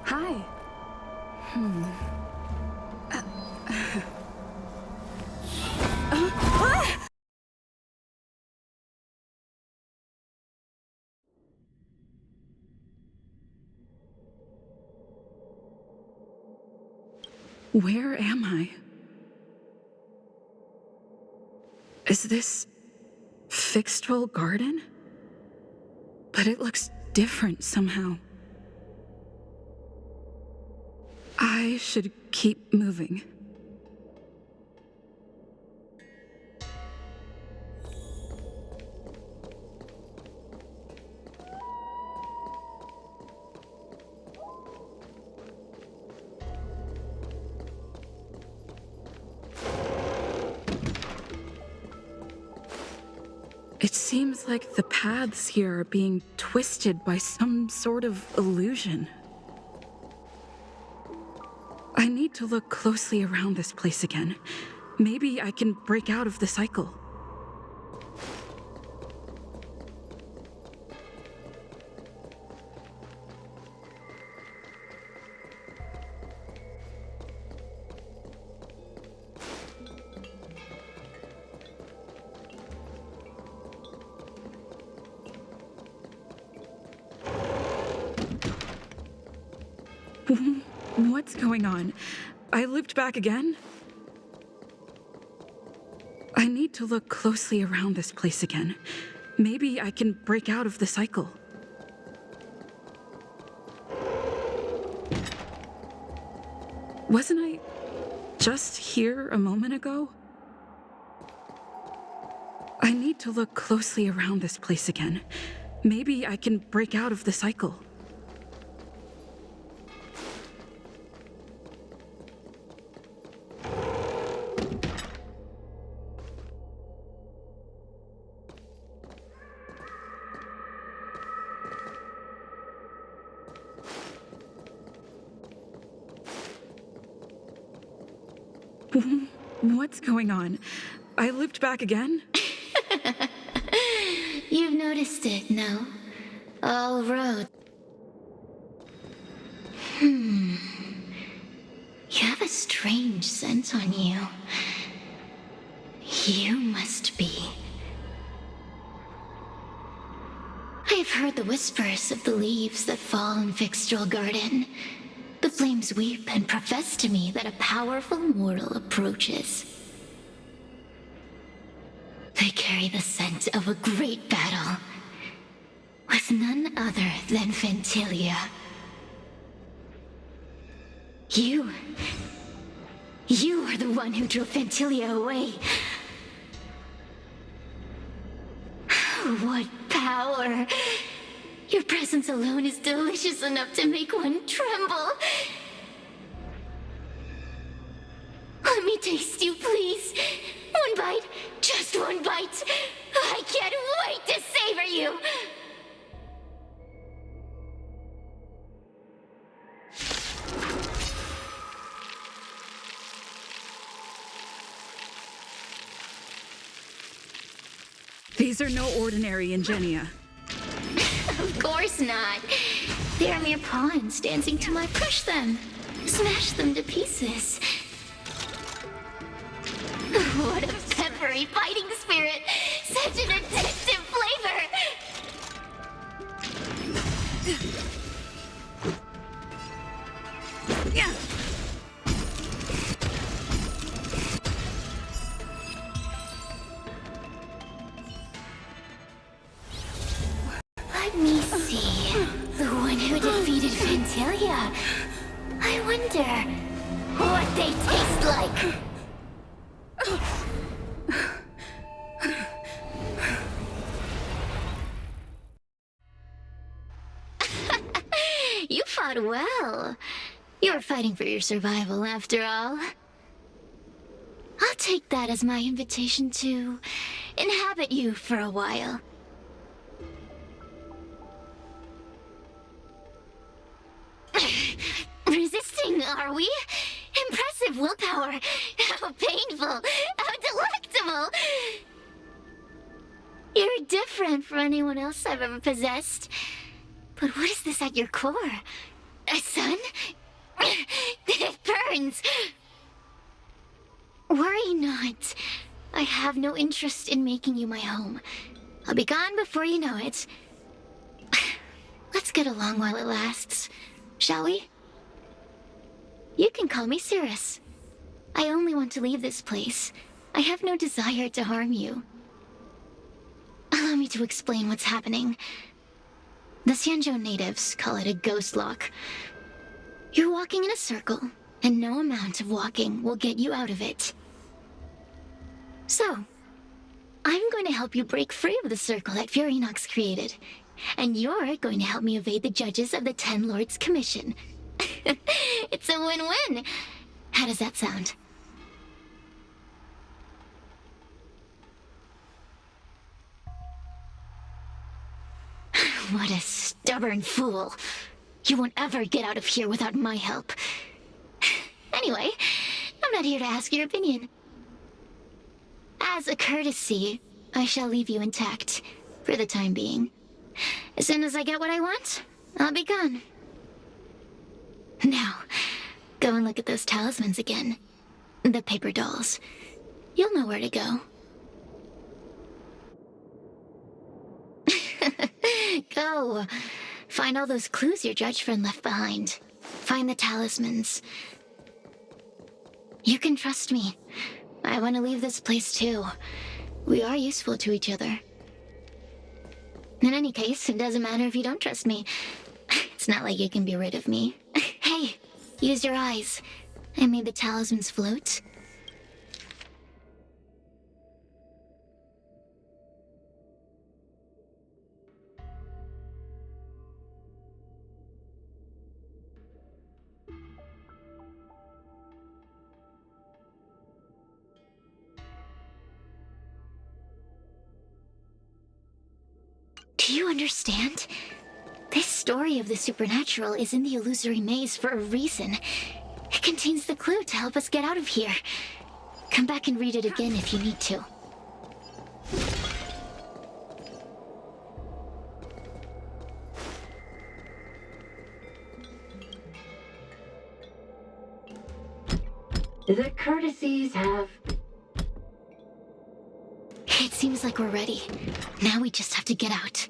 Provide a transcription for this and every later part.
Hi. Where am I? Is this Fixedwell Garden? But it looks different somehow. I should keep moving. It seems like the paths here are being twisted by some sort of illusion. I need to look closely around this place again. Maybe I can break out of the cycle. What's going on? I looped back again? I need to look closely around this place again. Maybe I can break out of the cycle. Wasn't I just here a moment ago? I need to look closely around this place again. Maybe I can break out of the cycle. What's going on? I looped back again? You've noticed it, no? All roads. You have a strange scent on you. You must be. I have heard the whispers of the leaves that fall in Fixedwell Garden. The flames weep and profess to me that a powerful mortal approaches. They carry the scent of a great battle, with none other than Ventilia. You are the one who drove Ventilia away. What power! Your presence alone is delicious enough to make one tremble. Let me taste you, please. One bite, just one bite. I can't wait to savor you. These are no ordinary Ingenia. Of course not. They are mere pawns dancing to my crush them. Smash them to pieces. What a peppery fighting spirit! Such an addictive flavor! Let me see. The one who defeated Ventilia. I wonder what they taste like. You fought well. You're fighting for your survival, after all. I'll take that as my invitation to inhabit you for a while. Resisting, are we? Impressive willpower. How painful. How delectable. You're different from anyone else I've ever possessed. But what is this at your core? A sun? It burns! Worry not. I have no interest in making you my home. I'll be gone before you know it. Let's get along while it lasts, shall we? You can call me Cirrus. I only want to leave this place. I have no desire to harm you. Allow me to explain what's happening. The Xianzhou natives call it a ghost lock. You're walking in a circle, and no amount of walking will get you out of it. So, I'm going to help you break free of the circle that Furinox created. And you're going to help me evade the judges of the Ten Lords Commission. It's a win-win. How does that sound? What a stubborn fool. You won't ever get out of here without my help. Anyway, I'm not here to ask your opinion. As a courtesy, I shall leave you intact, for the time being. As soon as I get what I want, I'll be gone. Now, go and look at those talismans again. The paper dolls. You'll know where to go. Go. Find all those clues your judge friend left behind. Find the talismans. You can trust me. I want to leave this place too. We are useful to each other. In any case, it doesn't matter if you don't trust me. It's not like you can be rid of me. Hey, use your eyes. I made the talismans float. Do you understand? This story of the supernatural is in the illusory maze for a reason. It contains the clue to help us get out of here. Come back and read it again if you need to. The courtesies have... It seems like we're ready. Now we just have to get out.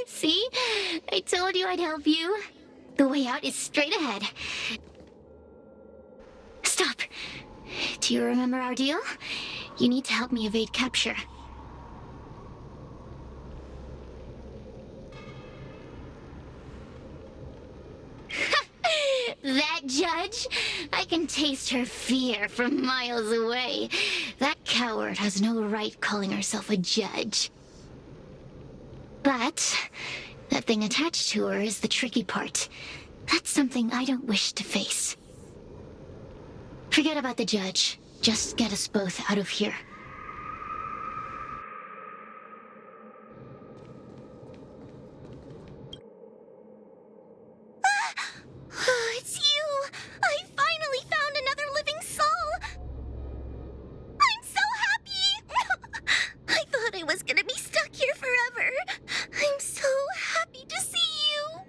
See? I told you I'd help you. The way out is straight ahead. Stop. Do you remember our deal? You need to help me evade capture. That judge? I can taste her fear from miles away. That coward has no right calling herself a judge. But that thing attached to her is the tricky part. That's something I don't wish to face. Forget about the judge. Just get us both out of here. It's you! I finally found another living soul! I'm so happy! I thought I was gonna be stuck here forever. I'm so happy to see you.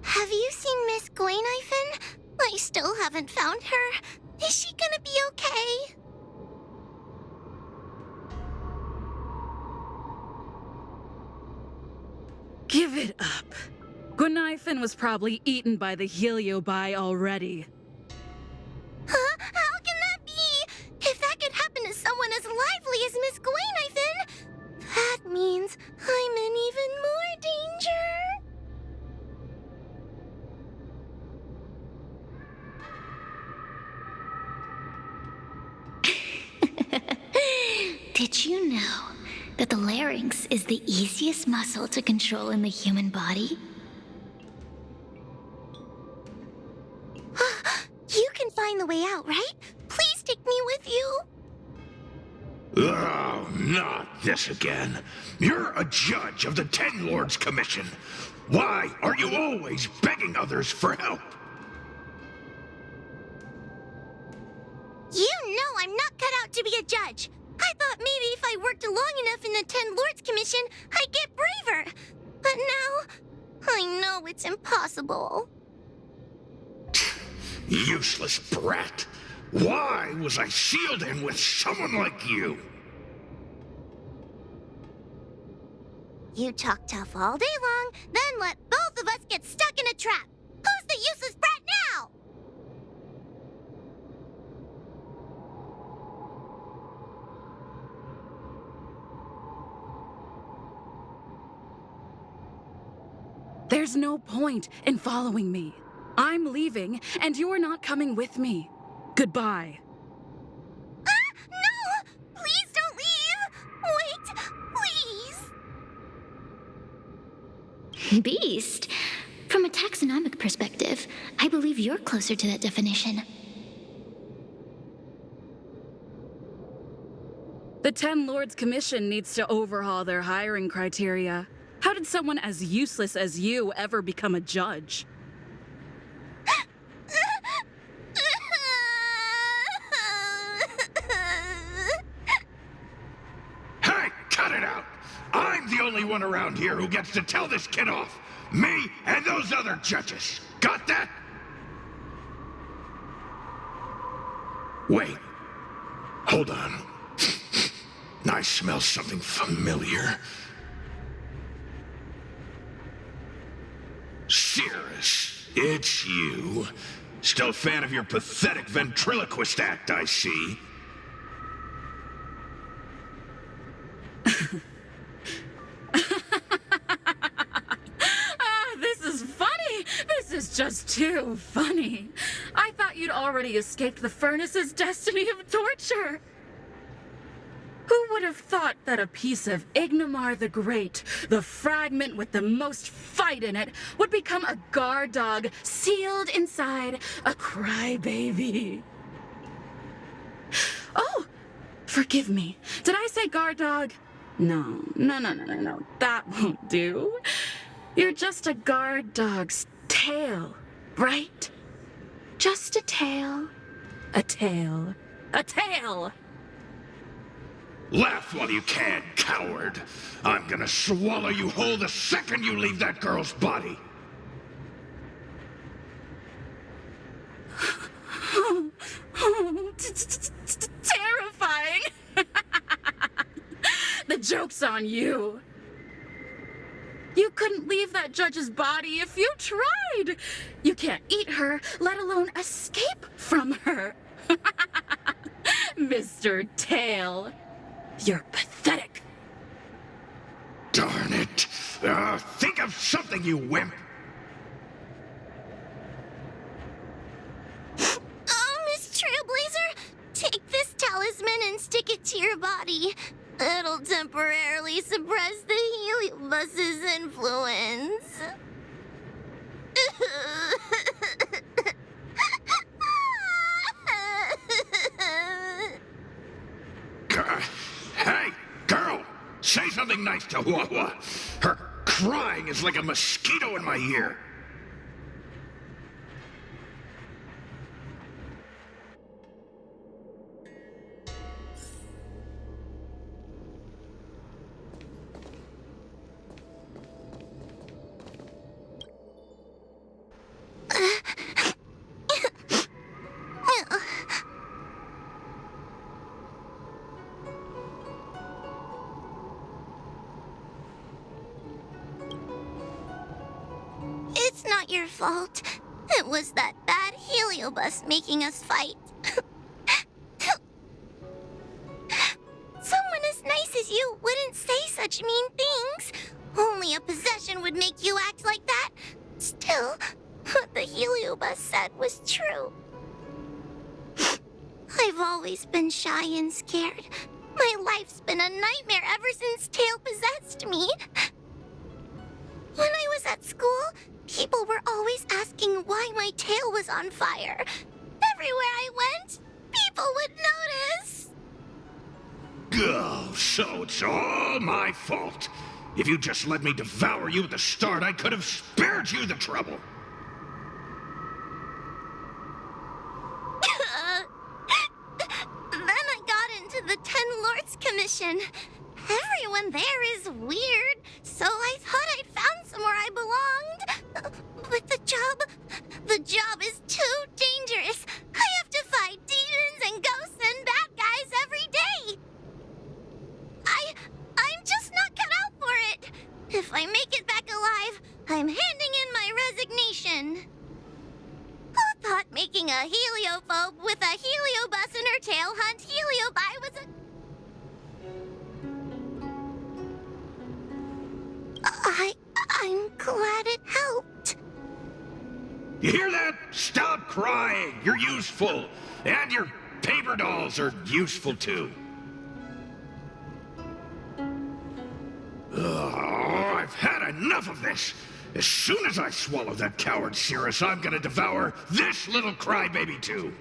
Have you seen Miss Gwayniphin? I still haven't found her. Is she gonna be okay? Give it up. Gwayniphin was probably eaten by the Heliobi already. Huh? How can that be? If that could happen to someone as lively as Miss Gwayniphin, that means I'm in even more danger. Did you know that the larynx is the easiest muscle to control in the human body? You can find the way out, right? Please take me with you. Oh, not this again. You're a judge of the Ten Lords Commission. Why are you always begging others for help? You know I'm not cut out to be a judge. I thought maybe if I worked long enough in the Ten Lords Commission, I'd get braver. But now, I know it's impossible. Useless brat. Why was I sealed in with someone like you? You talk tough all day long, then let both of us get stuck in a trap. Who's the useless brat now? There's no point in following me. I'm leaving, and you're not coming with me. Goodbye. No! Please don't leave! Wait, please! Beast? From a taxonomic perspective, I believe you're closer to that definition. The Ten Lords Commission needs to overhaul their hiring criteria. How did someone as useless as you ever become a judge? Hey, cut it out! I'm the only one around here who gets to tell this kid off. Me and those other judges. Got that? Wait. Hold on. I smell something familiar. Cirrus, it's you. Still a fan of your pathetic ventriloquist act, I see. This is funny. This is just too funny. I thought you'd already escaped the furnace's destiny of torture. Who would have thought that a piece of Ignomar the Great, the fragment with the most fight in it, would become a guard dog sealed inside a crybaby? Oh, forgive me. Did I say guard dog? No. That won't do. You're just a guard dog's tail, right? Just a tail. A tail. A tail! Laugh while you can, coward. I'm gonna swallow you whole the second you leave that girl's body. Terrifying! The joke's on you. You couldn't leave that judge's body if you tried. You can't eat her, let alone escape from her. Mr. Tail, you're pathetic. Darn it. Think of something, you wimp. Oh, Miss Trailblazer, take this talisman and stick it to your body. It'll temporarily suppress the heliobus's influence. Hey, girl, say something nice to Hua. Her crying is like a mosquito in my ear. It's not your fault. It was that bad heliobus making us fight. Someone as nice as you wouldn't say such mean things. Only a possession would make you act like that. Still, what the heliobus said was true. I've always been shy and scared. My life's been a nightmare ever since Tail possessed me. When I was at school, people were always asking why my tail was on fire. Everywhere I went, people would notice. Oh, so it's all my fault. If you just let me devour you at the start, I could have spared you the trouble. Then I got into the Ten Lords Commission. Everyone there is weird, so I thought I'd found somewhere I belonged. But the job is too dangerous. I have to fight demons and ghosts and bad guys every day. I'm just not cut out for it. If I make it back alive, I'm handing in my resignation. Who thought making a heliophobe with a heliobus in her tail hunt heliobi was a... I'm glad it helped. You hear that? Stop crying. You're useful. And your paper dolls are useful too. Oh, I've had enough of this. As soon as I swallow that coward Cirrus, I'm gonna devour this little crybaby too.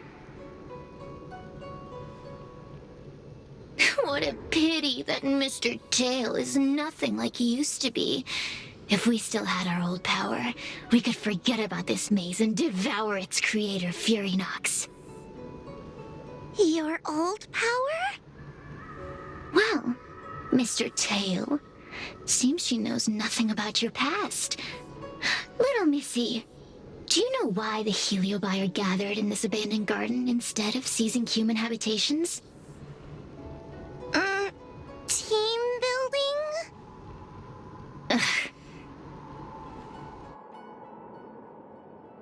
What a pity that Mr. Tail is nothing like he used to be. If we still had our old power, we could forget about this maze and devour its creator, Furynox. Your old power? Well, Mr. Tail, seems she knows nothing about your past. Little Missy, do you know why the Heliobi are gathered in this abandoned garden instead of seizing human habitations? Team building? Ugh.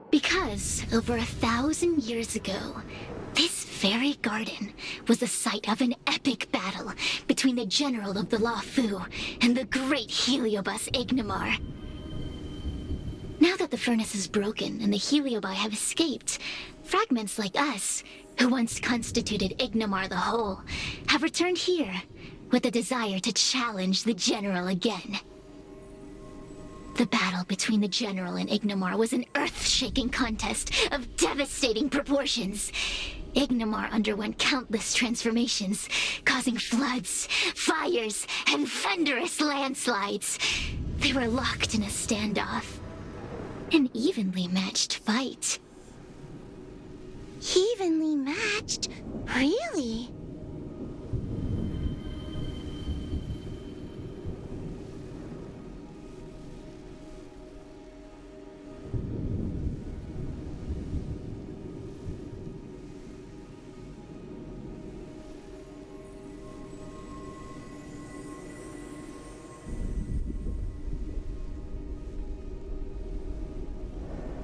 Because over 1,000 years ago, this very garden was the site of an epic battle between the general of the La Fu and the great heliobus Ignimar. Now that the furnace is broken and the heliobi have escaped, fragments like us, who once constituted Ignimar the Whole, have returned here with the desire to challenge the general again. The battle between the general and Ignimar was an earth-shaking contest of devastating proportions. Ignimar underwent countless transformations, causing floods, fires, and thunderous landslides. They were locked in a standoff. An evenly matched fight. Evenly matched? Really?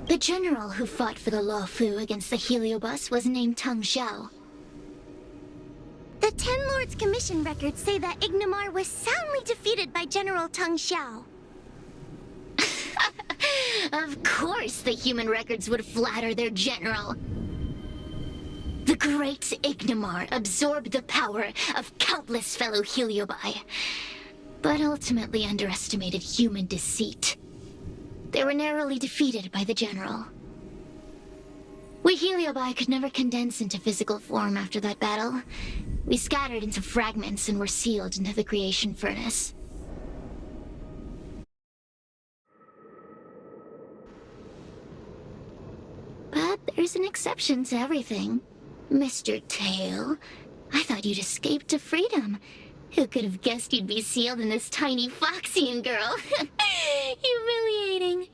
The general who fought for the La Fu against the heliobus was named Tang Xiao. The Ten Lords Commission records say that Ignimar was soundly defeated by General Tang Xiao. Of course the human records would flatter their general. The great Ignimar absorbed the power of countless fellow heliobi, but ultimately underestimated human deceit. They were narrowly defeated by the general. We heliobi could never condense into physical form after that battle. We scattered into fragments and were sealed into the creation furnace. But there's an exception to everything. Mr. Tail, I thought you'd escaped to freedom. Who could have guessed you'd be sealed in this tiny Foxian girl? Humiliating.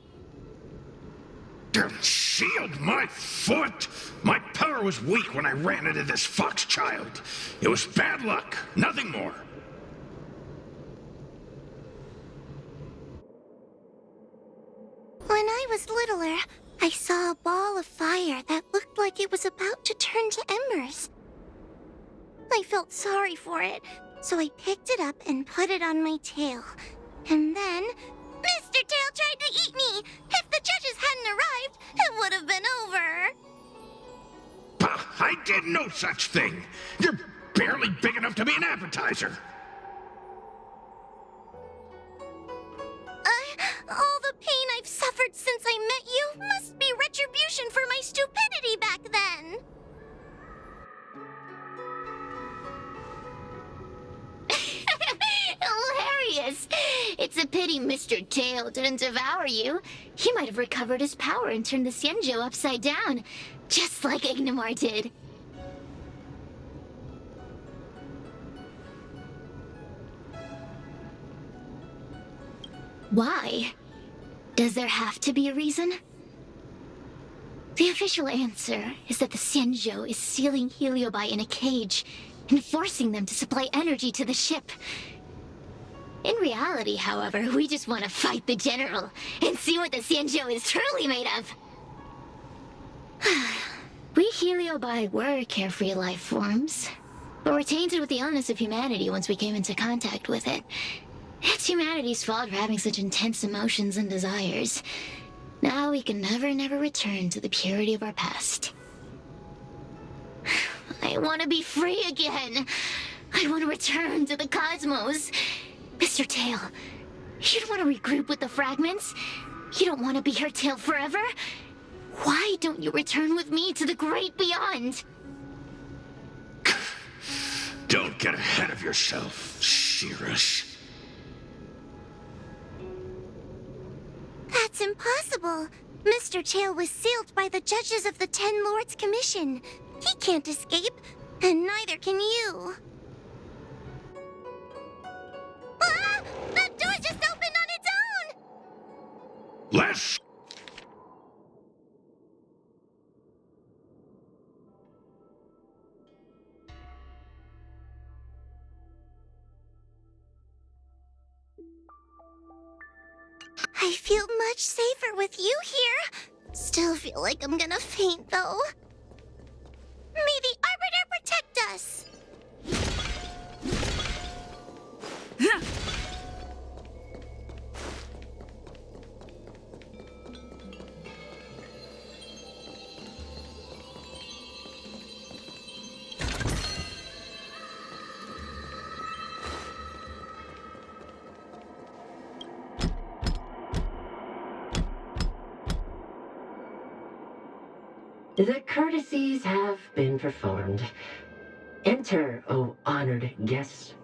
Sealed my foot? My power was weak when I ran into this fox child. It was bad luck, nothing more. When I was littler, I saw a ball of fire that looked like it was about to turn to embers. I felt sorry for it, so I picked it up and put it on my tail. And then, Mr. Tail tried to eat me! If the judges hadn't arrived, it would have been over! Bah, I did no such thing. You're barely big enough to be an appetizer. All the pain I've suffered since I met you must be retribution for my stupidity back then! It's a pity Mr. Tail didn't devour you. He might have recovered his power and turned the Xianzhou upside down, just like Ignimar did. Why? Does there have to be a reason? The official answer is that the Xianzhou is sealing Heliobi in a cage and forcing them to supply energy to the ship. In reality, however, we just want to fight the General and see what the Xianzhou is truly made of. We Heliobi were carefree life forms, but were tainted with the illness of humanity once we came into contact with it. It's humanity's fault for having such intense emotions and desires. Now we can never return to the purity of our past. I want to be free again. I want to return to the cosmos. Mr. Tail, you don't want to regroup with the fragments? You don't want to be her Tail forever? Why don't you return with me to the great beyond? Don't get ahead of yourself, Cirrus. That's impossible. Mr. Tail was sealed by the judges of the Ten Lords Commission. He can't escape, and neither can you. Ah! That door just opened on its own! Let's... I feel much safer with you here. Still feel like I'm gonna faint, though. May the Arbiter protect us! The courtesies have been performed. Enter, O honored guest.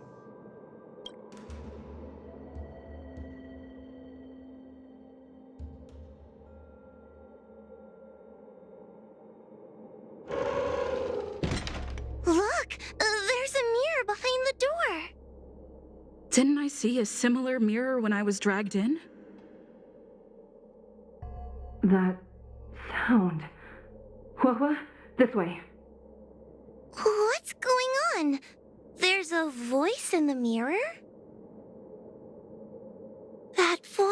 Look! There's a mirror behind the door! Didn't I see a similar mirror when I was dragged in? That sound. What? This way. What's going on? There's a voice in the mirror? That voice